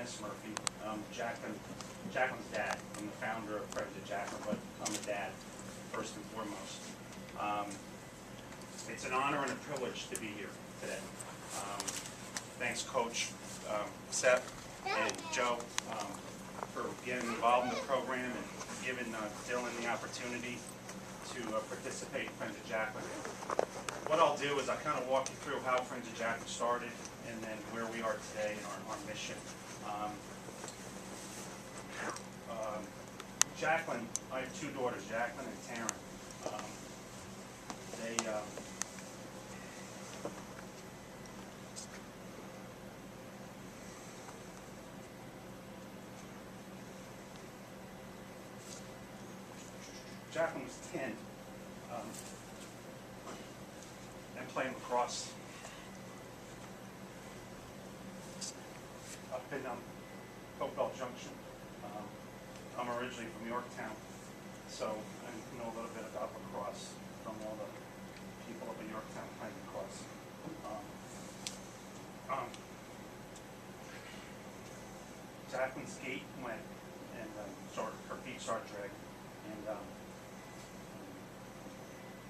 Denis Murphy. Jaclyn's dad. I'm the founder of Friends of Jaclyn, but I'm a dad, first and foremost. It's an honor and a privilege to be here today. Thanks, Coach Seth and Joe, for getting involved in the program and giving Dylan the opportunity to participate in Friends of Jaclyn. What I'll do is I'll kind of walk you through how Friends of Jaclyn started and then where we are today in our mission. Jaclyn, I have two daughters, Jaclyn and Taryn. Jaclyn was 10 and playing lacrosse up in Hopewell Junction. I'm originally from Yorktown, so I know a little bit about lacrosse from all the people up in Yorktown playing lacrosse. Jaclyn's gait went and her feet started dragging, and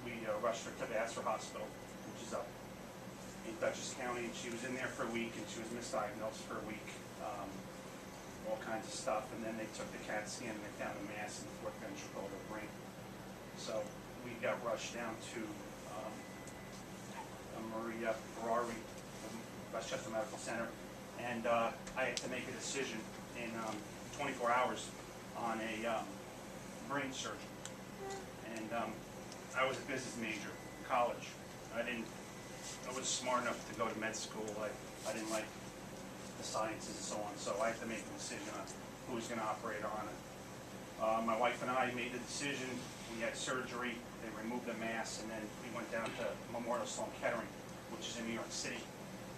we rushed her to the Hospital, which is up in Dutchess County. She was in there for a week, and she was misdiagnosed for a week. All kinds of stuff, and then they took the CAT scan and they found a mass in the fourth ventricle of her brain. So we got rushed down to Maria Ferrari, Westchester Medical Center, and I had to make a decision in 24 hours on a brain surgery. And I was a business major in college. I was smart enough to go to med school. I didn't like the sciences and so on, so I had to make a decision on who was going to operate on it. My wife and I made the decision. We had surgery, they removed the mass, and then we went down to Memorial Sloan Kettering, which is in New York City,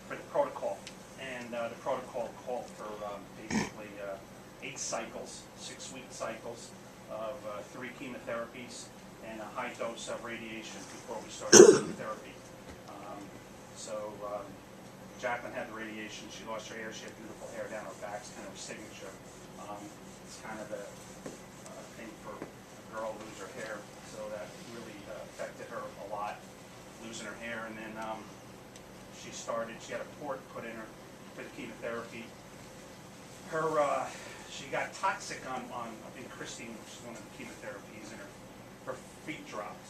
for the protocol. And the protocol called for basically 8 cycles, 6-week cycles of 3 chemotherapies and a high dose of radiation before we started chemotherapy. Jaclyn had the radiation. She lost her hair. She had beautiful hair down her back. It's kind of her signature. It's kind of a thing for a girl to lose her hair, so that really affected her a lot, losing her hair. And then she had a port put in her for the chemotherapy. She got toxic on I think Christine, which is one of the chemotherapies, and her feet dropped.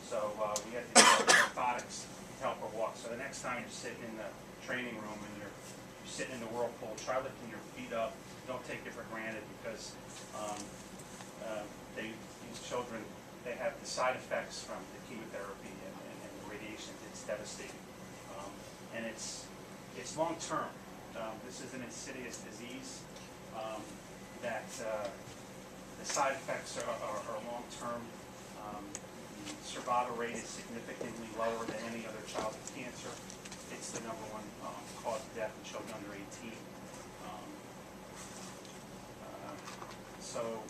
So we had to do orthotics to help her walk. So the next time you're sitting in the training room and you're sitting in the whirlpool, try lifting your feet up. Don't take it for granted, because these children, they have the side effects from the chemotherapy and the radiation. It's devastating, and it's long term. This is an insidious disease that the side effects are long term. The survival rate is significantly lower than any other childhood cancer. It's the #1 cause of death in children under 18. So,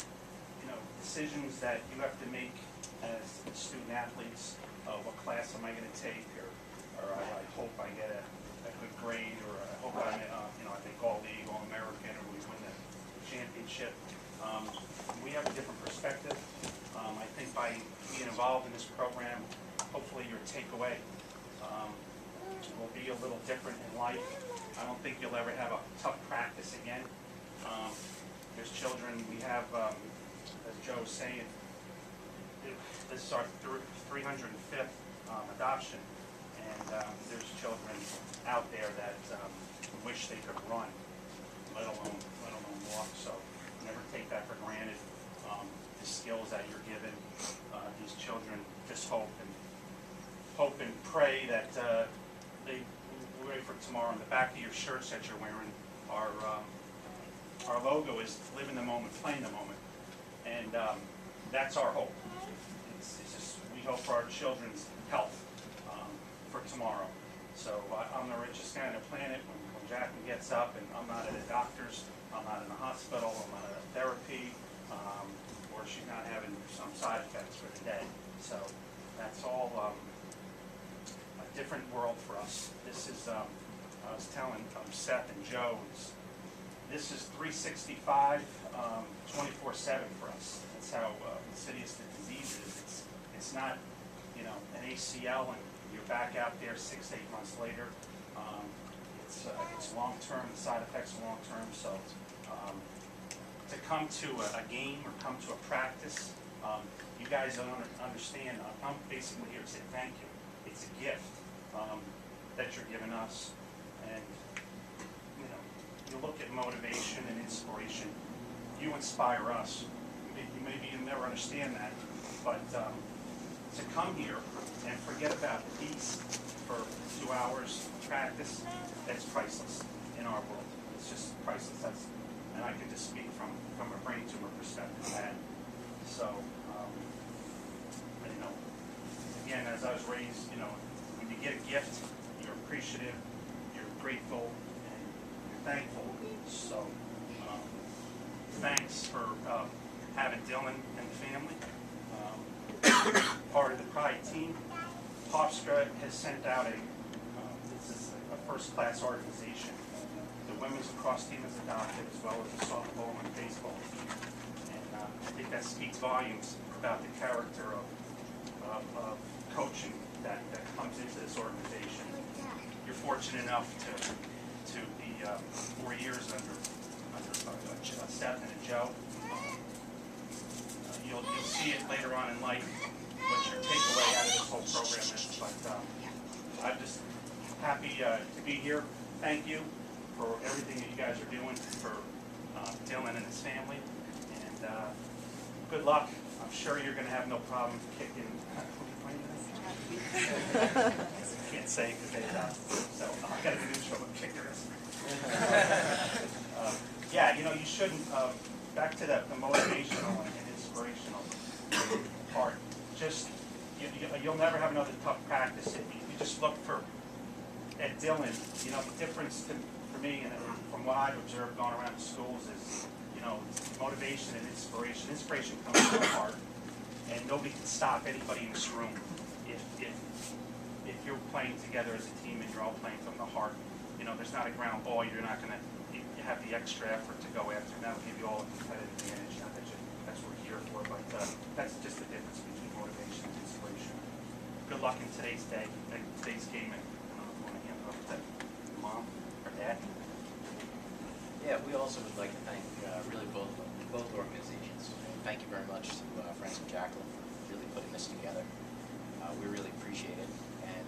decisions that you have to make as student athletes, what class am I going to take, or I hope I get a good grade, or I hope I make All-League, All-American, or we win the championship. We have a different perspective. I think by being involved in this program, hopefully your takeaway will be a little different in life. I don't think you'll ever have a tough practice again. There's children, we have, as Joe was saying, this is our 305th adoption, and there's children out there that wish they could run, let alone walk. So never take that for granted. The skills that you're given, these children just hope and pray that we're ready for tomorrow. On the back of your shirts that you're wearing, our logo is live in the moment, play in the moment, and that's our hope. It's just, we hope for our children's health for tomorrow. So I'm the richest guy on the planet when Jaclyn gets up, and I'm not at a doctor's, I'm not in a hospital, I'm not at a therapy, or she's not having some side effects for the day. So that's all a different world for us. This is, I was telling Seth and Joe, this is 365, 24/7 for us. That's how insidious the disease is. It's not, you know, an ACL and you're back out there 6 to 8 months later. It's long-term, the side effects are long-term, so to come to a game or come to a practice, you guys don't understand. I'm basically here to say thank you. It's a gift that you're giving us, and you know, you look at motivation and inspiration. You inspire us. Maybe you never understand that, but to come here and forget about the peace for 2 hours practice, that's priceless in our world. It's just priceless. And I can just speak from a brain tumor perspective. So, you know, again, as I was raised, you know, when you get a gift, you're appreciative, you're grateful, and you're thankful. So, thanks for having Dylan and the family part of the Pride team. Hofstra has sent out this is a first-class organization. The women's lacrosse team is adopted, as well as the softball and baseball team. And I think that speaks volumes about the character of coaching that comes into this organization. You're fortunate enough to be 4 years under Seth and Joe. You'll see it later on in life what your takeaway out of this whole program is. But I'm just happy to be here. Thank you for everything that you guys are doing for Dylan and his family. And good luck. I'm sure you're going to have no problem kicking. I can't say because they so I got to do show what kicker is. Yeah, you know, you shouldn't. Back to the motivational and inspirational part. Just you'll never have another tough practice if you just look at Dylan. You know, the difference for me and from what I've observed going around the schools is, you know, motivation and inspiration. Inspiration comes from the heart, and nobody can stop anybody in this room if you're playing together as a team and you're all playing from the heart. You know, there's not a ground ball. You're not going to have the extra effort to go after. And that'll give you all a competitive advantage. Not that that's what we're here for, but that's just the difference between motivation and inspiration. Good luck in today's day, today's game, and I want to hand it over to Mom or Dad. Yeah, we also would like to thank really both organizations. Thank you very much to Friends of Jaclyn for really putting this together. We really appreciate it, and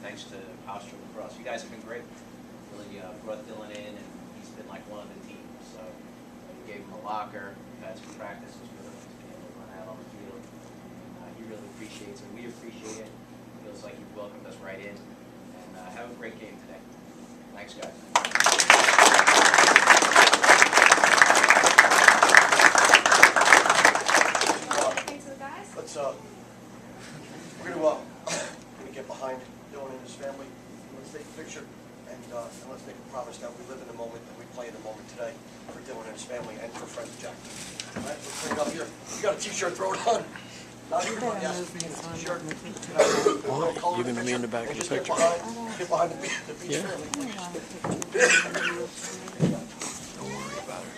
thanks to Hofstra Lacrosse. You guys have been great. Really brought Dylan in, and he's been like one of the team. So we gave him a locker, had some practices with him to be able to run out on the field. And he really appreciates it. We appreciate it. Feels like you've welcomed us right in. And have a great game today. Thanks, guys. We're gonna get behind Dylan and his family. Let's take a picture, and let's make a promise that we live in the moment and we play in the moment today for Dylan and his family and for Friends of Jaclyn. All right, let's bring it up here. You got a T-shirt, throw it on. Not here, yes, T-shirt. You're gonna be in the back of the picture. Get behind the beach family, please. Don't worry about it.